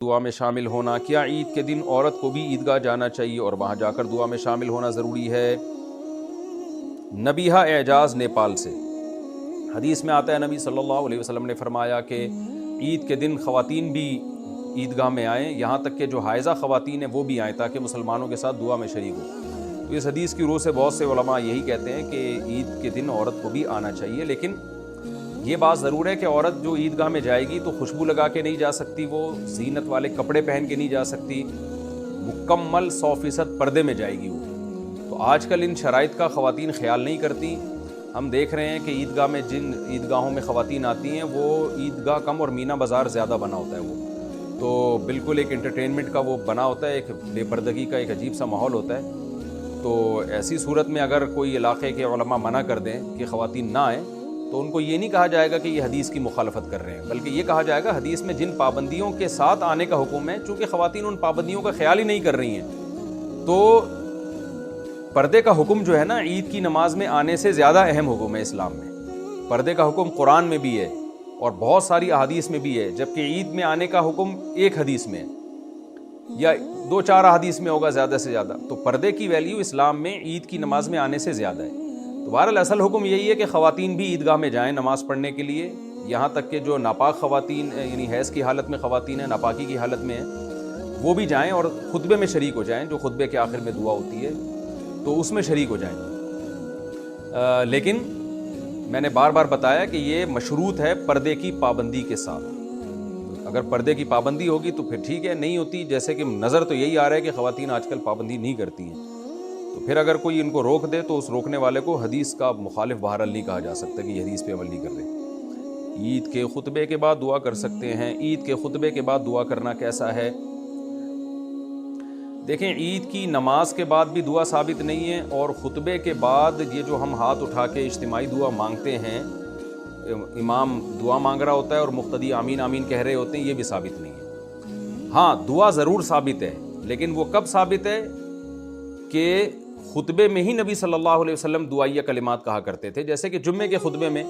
دعا میں شامل ہونا، کیا عید کے دن عورت کو بھی عیدگاہ جانا چاہیے اور وہاں جا کر دعا میں شامل ہونا ضروری ہے؟ نبیہ اعجاز نیپال سے حدیث میں آتا ہے نبی صلی اللہ علیہ وسلم نے فرمایا کہ عید کے دن خواتین بھی عیدگاہ میں آئیں، یہاں تک کہ جو حائضہ خواتین ہیں وہ بھی آئیں تاکہ مسلمانوں کے ساتھ دعا میں شریک ہوں۔ تو اس حدیث کی روح سے بہت سے علماء یہی کہتے ہیں کہ عید کے دن عورت کو بھی آنا چاہیے، لیکن یہ بات ضرور ہے کہ عورت جو عیدگاہ میں جائے گی تو خوشبو لگا کے نہیں جا سکتی، وہ زینت والے کپڑے پہن کے نہیں جا سکتی، مکمل 100% پردے میں جائے گی وہ۔ تو آج کل ان شرائط کا خواتین خیال نہیں کرتی۔ ہم دیکھ رہے ہیں کہ عیدگاہ میں جن عیدگاہوں میں خواتین آتی ہیں وہ عیدگاہ کم اور مینا بازار زیادہ بنا ہوتا ہے، وہ تو بالکل ایک انٹرٹینمنٹ کا وہ بنا ہوتا ہے، ایک بے پردگی کا ایک عجیب سا ماحول ہوتا ہے۔ تو ایسی صورت میں اگر کوئی علاقے کے علماء منع کر دیں کہ خواتین نہ آئیں تو ان کو یہ نہیں کہا جائے گا کہ یہ حدیث کی مخالفت کر رہے ہیں، بلکہ یہ کہا جائے گا حدیث میں جن پابندیوں کے ساتھ آنے کا حکم ہے، چونکہ خواتین ان پابندیوں کا خیال ہی نہیں کر رہی ہیں، تو پردے کا حکم جو ہے نا عید کی نماز میں آنے سے زیادہ اہم حکم ہے اسلام میں۔ پردے کا حکم قرآن میں بھی ہے اور بہت ساری احادیث میں بھی ہے، جبکہ عید میں آنے کا حکم ایک حدیث میں ہے یا 2-4 احادیث میں ہوگا زیادہ سے زیادہ۔ تو پردے کی ویلیو اسلام میں عید کی نماز میں آنے سے زیادہ ہے۔ تو بہرحال اصل حکم یہی ہے کہ خواتین بھی عیدگاہ میں جائیں نماز پڑھنے کے لیے، یہاں تک کہ جو ناپاک خواتین یعنی حیض کی حالت میں خواتین ہیں، ناپاکی کی حالت میں ہیں، وہ بھی جائیں اور خطبے میں شریک ہو جائیں، جو خطبے کے آخر میں دعا ہوتی ہے تو اس میں شریک ہو جائیں۔ لیکن میں نے بار بار بتایا کہ یہ مشروط ہے پردے کی پابندی کے ساتھ۔ اگر پردے کی پابندی ہوگی تو پھر ٹھیک ہے، نہیں ہوتی جیسے کہ نظر تو یہی آ رہا ہے کہ خواتین آج کل پابندی نہیں کرتی ہیں، تو پھر اگر کوئی ان کو روک دے تو اس روکنے والے کو حدیث کا مخالف بہرحال نہیں کہا جا سکتا کہ یہ حدیث پہ عمل نہیں کر رہے۔ عید کے خطبے کے بعد دعا کر سکتے ہیں۔ عید کے خطبے کے بعد دعا کرنا کیسا ہے؟ دیکھیں، عید کی نماز کے بعد بھی دعا ثابت نہیں ہے، اور خطبے کے بعد یہ جو ہم ہاتھ اٹھا کے اجتماعی دعا مانگتے ہیں، امام دعا مانگ رہا ہوتا ہے اور مقتدی آمین آمین کہہ رہے ہوتے ہیں، یہ بھی ثابت نہیں ہے۔ ہاں، دعا ضرور ثابت ہے، لیکن وہ کب ثابت ہے کہ خطبے میں ہی نبی صلی اللہ علیہ وسلم دعائیہ کلمات کہا کرتے تھے، جیسے کہ جمعے کے خطبے میں،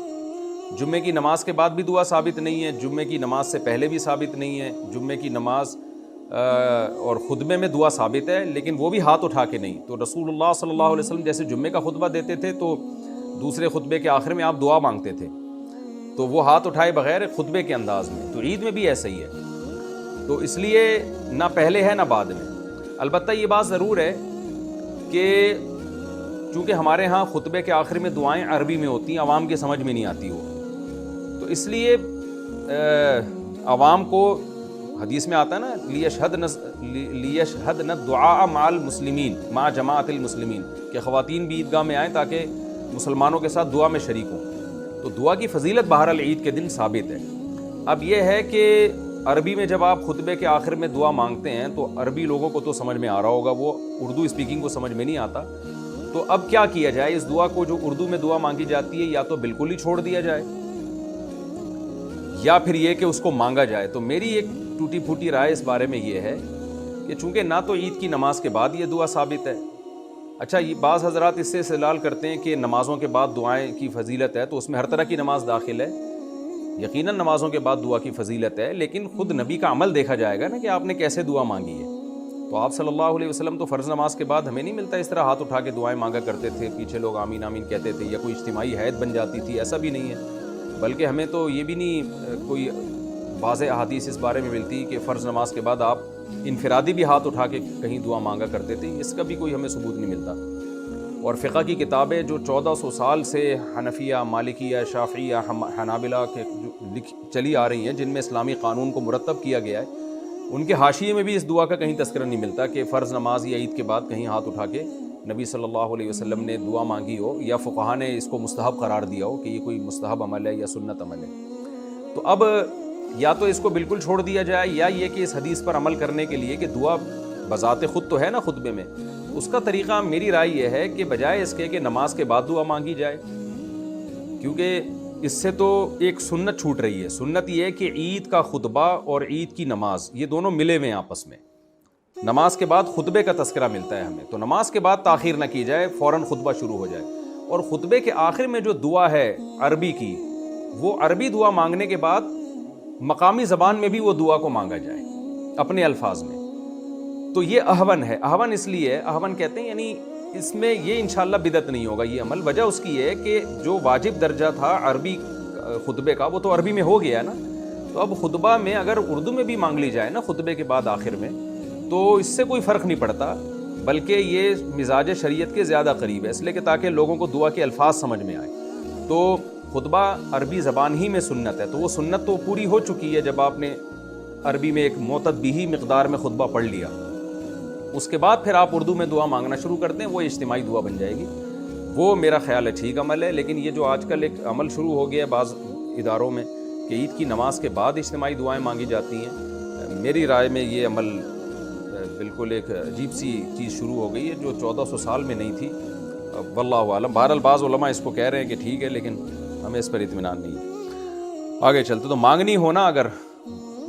جمعے کی نماز کے بعد بھی دعا ثابت نہیں ہے، جمعے کی نماز سے پہلے بھی ثابت نہیں ہے، جمعے کی نماز اور خطبے میں دعا ثابت ہے لیکن وہ بھی ہاتھ اٹھا کے نہیں۔ تو رسول اللہ صلی اللہ علیہ وسلم جیسے جمعے کا خطبہ دیتے تھے تو دوسرے خطبے کے آخر میں آپ دعا مانگتے تھے، تو وہ ہاتھ اٹھائے بغیر خطبے کے انداز میں۔ تو عید میں بھی ایسا ہی ہے، تو اس لیے نہ پہلے ہے نہ بعد میں۔ البتہ یہ بات ضرور ہے کہ چونکہ ہمارے ہاں خطبے کے آخر میں دعائیں عربی میں ہوتی ہیں، عوام کے سمجھ میں نہیں آتی وہ، تو اس لیے عوام کو حدیث میں آتا ہے نا لیشہدن الدعاء مع المسلمین مع جماعت المسلمین، کہ خواتین بھی عیدگاہ میں آئیں تاکہ مسلمانوں کے ساتھ دعا میں شریک ہوں۔ تو دعا کی فضیلت بہرحال عید کے دن ثابت ہے۔ اب یہ ہے کہ عربی میں جب آپ خطبے کے آخر میں دعا مانگتے ہیں تو عربی لوگوں کو تو سمجھ میں آ رہا ہوگا، وہ اردو اسپیکنگ کو سمجھ میں نہیں آتا، تو اب کیا کیا جائے؟ اس دعا کو جو اردو میں دعا مانگی جاتی ہے یا تو بالکل ہی چھوڑ دیا جائے یا پھر یہ کہ اس کو مانگا جائے۔ تو میری ایک ٹوٹی پھوٹی رائے اس بارے میں یہ ہے کہ چونکہ نہ تو عید کی نماز کے بعد یہ دعا ثابت ہے، اچھا یہ بعض حضرات اس سے استدلال کرتے ہیں کہ نمازوں کے بعد دعائیں کی فضیلت ہے، تو اس میں ہر طرح کی نماز داخل ہے، یقیناً نمازوں کے بعد دعا کی فضیلت ہے، لیکن خود نبی کا عمل دیکھا جائے گا نا کہ آپ نے کیسے دعا مانگی ہے۔ تو آپ صلی اللہ علیہ وسلم تو فرض نماز کے بعد ہمیں نہیں ملتا اس طرح ہاتھ اٹھا کے دعائیں مانگا کرتے تھے، پیچھے لوگ آمین آمین کہتے تھے یا کوئی اجتماعی ہیئت بن جاتی تھی، ایسا بھی نہیں ہے۔ بلکہ ہمیں تو یہ بھی نہیں کوئی واضح احادیث اس بارے میں ملتی کہ فرض نماز کے بعد آپ انفرادی بھی ہاتھ اٹھا کے کہیں دعا مانگا کرتے تھے، اس کا بھی کوئی ہمیں ثبوت نہیں ملتا۔ اور فقہ کی کتابیں جو 1400 سال سے حنفیہ، مالکیہ، شافعیہ، حنابلہ کے چلی آ رہی ہیں، جن میں اسلامی قانون کو مرتب کیا گیا ہے، ان کے حاشیے میں بھی اس دعا کا کہیں تذکرہ نہیں ملتا کہ فرض نماز یا عید کے بعد کہیں ہاتھ اٹھا کے نبی صلی اللہ علیہ وسلم نے دعا مانگی ہو یا فقہا نے اس کو مستحب قرار دیا ہو کہ یہ کوئی مستحب عمل ہے یا سنت عمل ہے۔ تو اب یا تو اس کو بالکل چھوڑ دیا جائے یا یہ کہ اس حدیث پر عمل کرنے کے لیے کہ دعا بذات خود تو ہے نا خطبے میں، اس کا طریقہ میری رائے یہ ہے کہ بجائے اس کے کہ نماز کے بعد دعا مانگی جائے، کیونکہ اس سے تو ایک سنت چھوٹ رہی ہے۔ سنت یہ ہے کہ عید کا خطبہ اور عید کی نماز یہ دونوں ملے ہوئے ہیں آپس میں، نماز کے بعد خطبے کا تذکرہ ملتا ہے ہمیں، تو نماز کے بعد تاخیر نہ کی جائے، فوراً خطبہ شروع ہو جائے، اور خطبے کے آخر میں جو دعا ہے عربی کی، وہ عربی دعا مانگنے کے بعد مقامی زبان میں بھی وہ دعا کو مانگا جائے، اپنے الفاظ میں. تو یہ احون ہے. احون اس لیے احون کہتے ہیں یعنی اس میں یہ انشاءاللہ بدعت نہیں ہوگا یہ عمل. وجہ اس کی ہے کہ جو واجب درجہ تھا عربی خطبے کا وہ تو عربی میں ہو گیا نا. تو اب خطبہ میں اگر اردو میں بھی مانگ لی جائے نا خطبے کے بعد آخر میں تو اس سے کوئی فرق نہیں پڑتا, بلکہ یہ مزاج شریعت کے زیادہ قریب ہے, اس لیے کہ تاکہ لوگوں کو دعا کے الفاظ سمجھ میں آئے. تو خطبہ عربی زبان ہی میں سنت ہے, تو وہ سنت تو پوری ہو چکی ہے جب آپ نے عربی میں ایک معتد بھی مقدار میں خطبہ پڑھ لیا. اس کے بعد پھر آپ اردو میں دعا مانگنا شروع کرتے ہیں, وہ اجتماعی دعا بن جائے گی. وہ میرا خیال ہے ٹھیک عمل ہے. لیکن یہ جو آج کل ایک عمل شروع ہو گیا ہے بعض اداروں میں کہ عید کی نماز کے بعد اجتماعی دعائیں مانگی جاتی ہیں, میری رائے میں یہ عمل بالکل ایک عجیب سی چیز شروع ہو گئی ہے جو 1400 سال میں نہیں تھی. واللہ عالم. بہرحال بعض علماء اس کو کہہ رہے ہیں کہ ٹھیک ہے, لیکن ہمیں اس پر اطمینان نہیں ہے. آگے چلتے تو مانگنی ہونا, اگر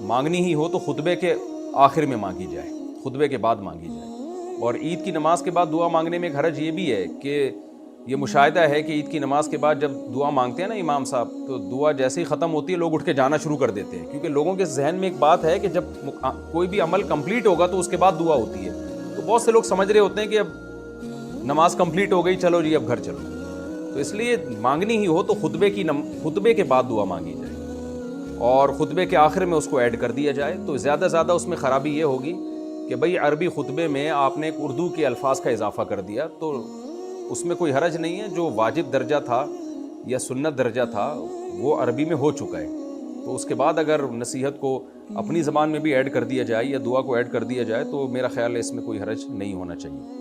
مانگنی ہی ہو تو خطبے کے آخر میں مانگی جائے, خطبے کے بعد مانگی جائے. اور عید کی نماز کے بعد دعا مانگنے میں ایک حرج یہ بھی ہے کہ یہ مشاہدہ ہے کہ عید کی نماز کے بعد جب دعا مانگتے ہیں نا امام صاحب, تو دعا جیسے ہی ختم ہوتی ہے لوگ اٹھ کے جانا شروع کر دیتے ہیں, کیونکہ لوگوں کے ذہن میں ایک بات ہے کہ جب کوئی بھی عمل کمپلیٹ ہوگا تو اس کے بعد دعا ہوتی ہے. تو بہت سے لوگ سمجھ رہے ہوتے ہیں کہ اب نماز کمپلیٹ ہو گئی, چلو جی اب گھر چلو. تو اس لیے مانگنی ہی ہو تو خطبے کے بعد دعا مانگی جائے اور خطبے کے آخر میں اس کو ایڈ کر دیا جائے. تو زیادہ زیادہ اس میں خرابی یہ ہوگی کہ بھئی عربی خطبے میں آپ نے ایک اردو کے الفاظ کا اضافہ کر دیا, تو اس میں کوئی حرج نہیں ہے. جو واجب درجہ تھا یا سنت درجہ تھا وہ عربی میں ہو چکا ہے. تو اس کے بعد اگر نصیحت کو اپنی زبان میں بھی ایڈ کر دیا جائے یا دعا کو ایڈ کر دیا جائے تو میرا خیال ہے اس میں کوئی حرج نہیں ہونا چاہیے.